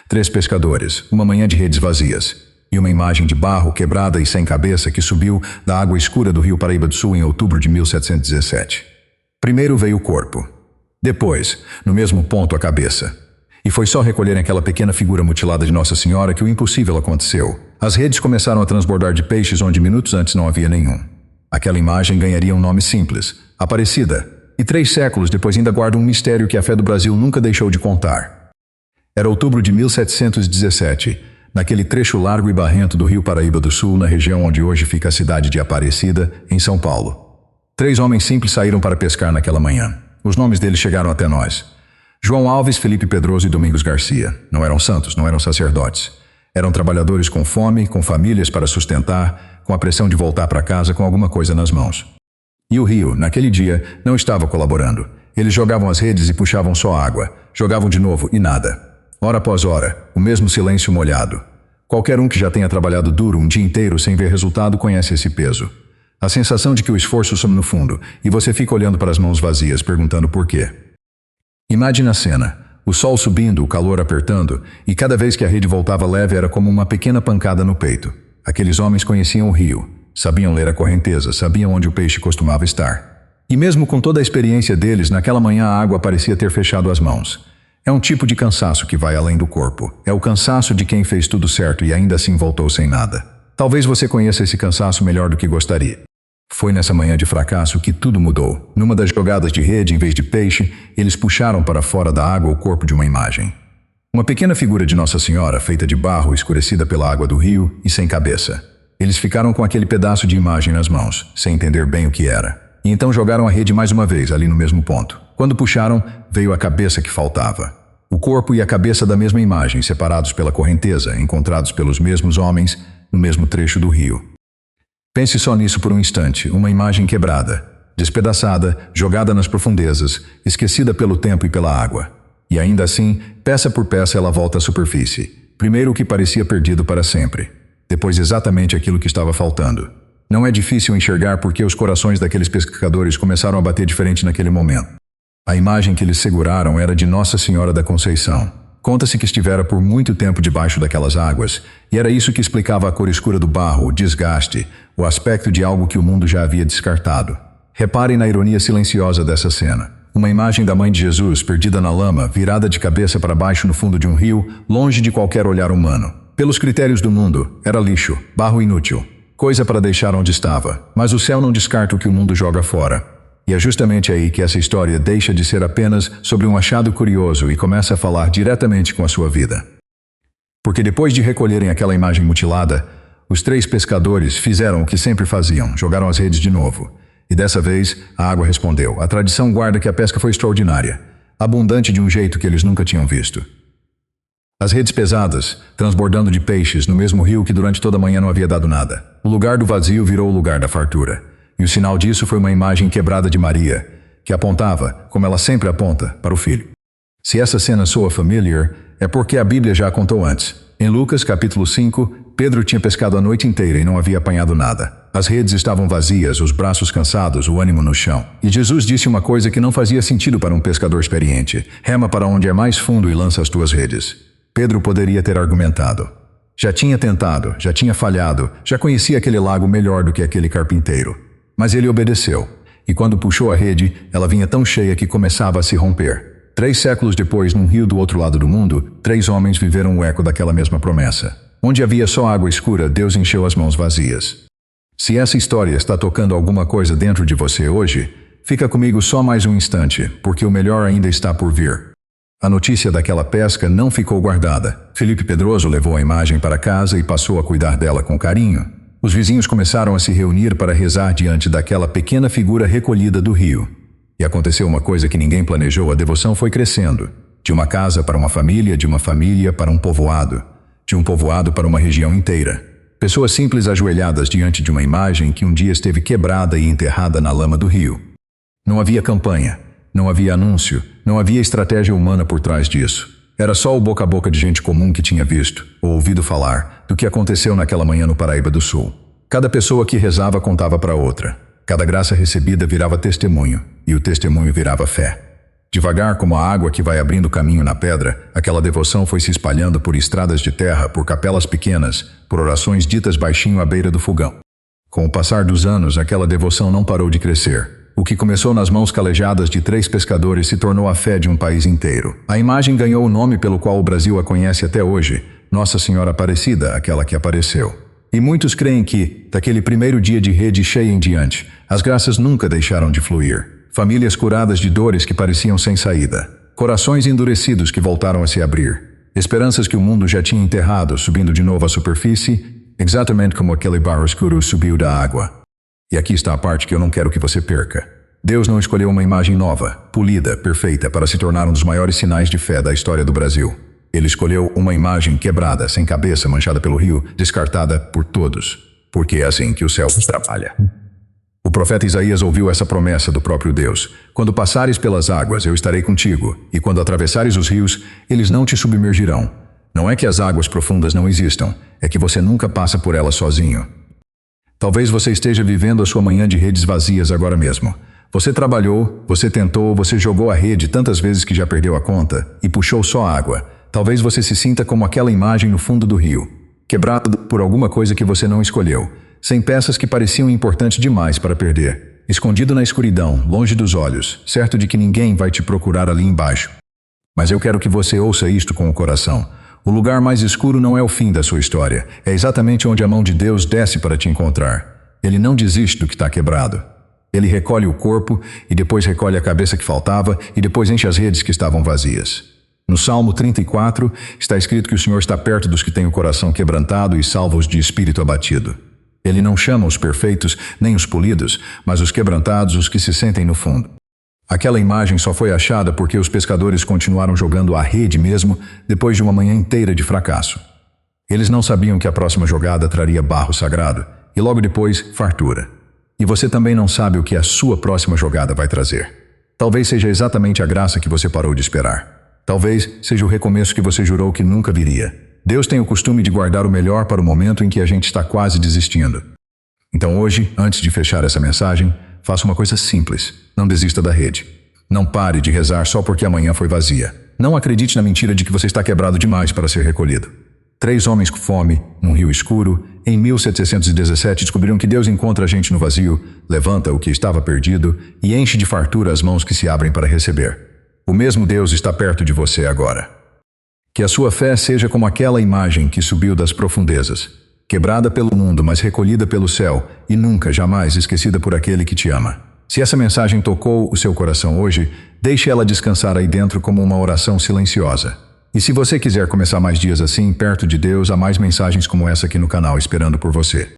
3 pescadores, uma manhã de redes vazias, e uma imagem de barro quebrada e sem cabeça que subiu da água escura do rio Paraíba do Sul em outubro de 1717. Primeiro veio o corpo. Depois, no mesmo ponto, a cabeça. E foi só recolherem aquela pequena figura mutilada de Nossa Senhora que o impossível aconteceu. As redes começaram a transbordar de peixes onde minutos antes não havia nenhum. Aquela imagem ganharia um nome simples, Aparecida, e 3 séculos depois ainda guarda um mistério que a fé do Brasil nunca deixou de contar. Era outubro de 1717, naquele trecho largo e barrento do rio Paraíba do Sul, na região onde hoje fica a cidade de Aparecida, em São Paulo. 3 homens simples saíram para pescar naquela manhã. Os nomes deles chegaram até nós. João Alves, Felipe Pedroso e Domingos Garcia. Não eram santos, não eram sacerdotes. Eram trabalhadores com fome, com famílias para sustentar, com a pressão de voltar para casa com alguma coisa nas mãos. E o rio, naquele dia, não estava colaborando. Eles jogavam as redes e puxavam só água. Jogavam de novo e nada. Hora após hora, o mesmo silêncio molhado. Qualquer um que já tenha trabalhado duro um dia inteiro sem ver resultado conhece esse peso. A sensação de que o esforço some no fundo e você fica olhando para as mãos vazias, perguntando por quê. Imagine a cena. O sol subindo, o calor apertando, e cada vez que a rede voltava leve era como uma pequena pancada no peito. Aqueles homens conheciam o rio, sabiam ler a correnteza, sabiam onde o peixe costumava estar. E mesmo com toda a experiência deles, naquela manhã a água parecia ter fechado as mãos. É um tipo de cansaço que vai além do corpo. É o cansaço de quem fez tudo certo e ainda assim voltou sem nada. Talvez você conheça esse cansaço melhor do que gostaria. Foi nessa manhã de fracasso que tudo mudou. Numa das jogadas de rede, em vez de peixe, eles puxaram para fora da água o corpo de uma imagem. Uma pequena figura de Nossa Senhora, feita de barro, escurecida pela água do rio e sem cabeça. Eles ficaram com aquele pedaço de imagem nas mãos, sem entender bem o que era. E então jogaram a rede mais uma vez, ali no mesmo ponto. Quando puxaram, veio a cabeça que faltava. O corpo e a cabeça da mesma imagem, separados pela correnteza, encontrados pelos mesmos homens, no mesmo trecho do rio. Pense só nisso por um instante, uma imagem quebrada, despedaçada, jogada nas profundezas, esquecida pelo tempo e pela água. E ainda assim, peça por peça ela volta à superfície. Primeiro o que parecia perdido para sempre. Depois exatamente aquilo que estava faltando. Não é difícil enxergar porque os corações daqueles pescadores começaram a bater diferente naquele momento. A imagem que eles seguraram era de Nossa Senhora da Conceição. Conta-se que estivera por muito tempo debaixo daquelas águas, e era isso que explicava a cor escura do barro, o desgaste, o aspecto de algo que o mundo já havia descartado. Reparem na ironia silenciosa dessa cena. Uma imagem da Mãe de Jesus, perdida na lama, virada de cabeça para baixo no fundo de um rio, longe de qualquer olhar humano. Pelos critérios do mundo, era lixo, barro inútil, coisa para deixar onde estava. Mas o céu não descarta o que o mundo joga fora. E é justamente aí que essa história deixa de ser apenas sobre um achado curioso e começa a falar diretamente com a sua vida. Porque depois de recolherem aquela imagem mutilada, os 3 pescadores fizeram o que sempre faziam, jogaram as redes de novo. E dessa vez, a água respondeu. A tradição guarda que a pesca foi extraordinária, abundante de um jeito que eles nunca tinham visto. As redes pesadas, transbordando de peixes no mesmo rio que durante toda a manhã não havia dado nada. O lugar do vazio virou o lugar da fartura. E o sinal disso foi uma imagem quebrada de Maria, que apontava, como ela sempre aponta, para o Filho. Se essa cena soa familiar, é porque a Bíblia já a contou antes. Em Lucas, capítulo 5, Pedro tinha pescado a noite inteira e não havia apanhado nada. As redes estavam vazias, os braços cansados, o ânimo no chão. E Jesus disse uma coisa que não fazia sentido para um pescador experiente. Rema para onde é mais fundo e lança as tuas redes. Pedro poderia ter argumentado. Já tinha tentado, já tinha falhado, já conhecia aquele lago melhor do que aquele carpinteiro. Mas ele obedeceu, e quando puxou a rede, ela vinha tão cheia que começava a se romper. 3 séculos depois, num rio do outro lado do mundo, 3 homens viveram o eco daquela mesma promessa. Onde havia só água escura, Deus encheu as mãos vazias. Se essa história está tocando alguma coisa dentro de você hoje, fica comigo só mais um instante, porque o melhor ainda está por vir. A notícia daquela pesca não ficou guardada. Felipe Pedroso levou a imagem para casa e passou a cuidar dela com carinho. Os vizinhos começaram a se reunir para rezar diante daquela pequena figura recolhida do rio. E aconteceu uma coisa que ninguém planejou, a devoção foi crescendo. De uma casa para uma família, de uma família para um povoado, de um povoado para uma região inteira. Pessoas simples ajoelhadas diante de uma imagem que um dia esteve quebrada e enterrada na lama do rio. Não havia campanha, não havia anúncio, não havia estratégia humana por trás disso. Era só o boca a boca de gente comum que tinha visto, ou ouvido falar, do que aconteceu naquela manhã no Paraíba do Sul. Cada pessoa que rezava contava para outra. Cada graça recebida virava testemunho, e o testemunho virava fé. Devagar como a água que vai abrindo caminho na pedra, aquela devoção foi se espalhando por estradas de terra, por capelas pequenas, por orações ditas baixinho à beira do fogão. Com o passar dos anos, aquela devoção não parou de crescer. O que começou nas mãos calejadas de 3 pescadores se tornou a fé de um país inteiro. A imagem ganhou o nome pelo qual o Brasil a conhece até hoje, Nossa Senhora Aparecida, aquela que apareceu. E muitos creem que, daquele primeiro dia de rede cheia em diante, as graças nunca deixaram de fluir. Famílias curadas de dores que pareciam sem saída. Corações endurecidos que voltaram a se abrir. Esperanças que o mundo já tinha enterrado, subindo de novo à superfície, exatamente como aquele barro escuro subiu da água. E aqui está a parte que eu não quero que você perca. Deus não escolheu uma imagem nova, polida, perfeita, para se tornar um dos maiores sinais de fé da história do Brasil. Ele escolheu uma imagem quebrada, sem cabeça, manchada pelo rio, descartada por todos. Porque é assim que o céu trabalha. O profeta Isaías ouviu essa promessa do próprio Deus. Quando passares pelas águas, eu estarei contigo, e quando atravessares os rios, eles não te submergirão. Não é que as águas profundas não existam, é que você nunca passa por elas sozinho. Talvez você esteja vivendo a sua manhã de redes vazias agora mesmo. Você trabalhou, você tentou, você jogou a rede tantas vezes que já perdeu a conta e puxou só água. Talvez você se sinta como aquela imagem no fundo do rio, quebrado por alguma coisa que você não escolheu, sem peças que pareciam importantes demais para perder, escondido na escuridão, longe dos olhos, certo de que ninguém vai te procurar ali embaixo. Mas eu quero que você ouça isto com o coração. O lugar mais escuro não é o fim da sua história, é exatamente onde a mão de Deus desce para te encontrar. Ele não desiste do que está quebrado. Ele recolhe o corpo e depois recolhe a cabeça que faltava e depois enche as redes que estavam vazias. No Salmo 34 está escrito que o Senhor está perto dos que têm o coração quebrantado e salva os de espírito abatido. Ele não chama os perfeitos nem os polidos, mas os quebrantados, os que se sentem no fundo. Aquela imagem só foi achada porque os pescadores continuaram jogando a rede mesmo depois de uma manhã inteira de fracasso. Eles não sabiam que a próxima jogada traria barro sagrado e logo depois fartura. E você também não sabe o que a sua próxima jogada vai trazer. Talvez seja exatamente a graça que você parou de esperar. Talvez seja o recomeço que você jurou que nunca viria. Deus tem o costume de guardar o melhor para o momento em que a gente está quase desistindo. Então hoje, antes de fechar essa mensagem, faça uma coisa simples. Não desista da rede. Não pare de rezar só porque amanhã foi vazia. Não acredite na mentira de que você está quebrado demais para ser recolhido. 3 homens com fome, num rio escuro, em 1717 descobriram que Deus encontra a gente no vazio, levanta o que estava perdido e enche de fartura as mãos que se abrem para receber. O mesmo Deus está perto de você agora. Que a sua fé seja como aquela imagem que subiu das profundezas, quebrada pelo mundo, mas recolhida pelo céu e nunca, jamais esquecida por aquele que te ama. Se essa mensagem tocou o seu coração hoje, deixe ela descansar aí dentro como uma oração silenciosa. E se você quiser começar mais dias assim, perto de Deus, há mais mensagens como essa aqui no canal esperando por você.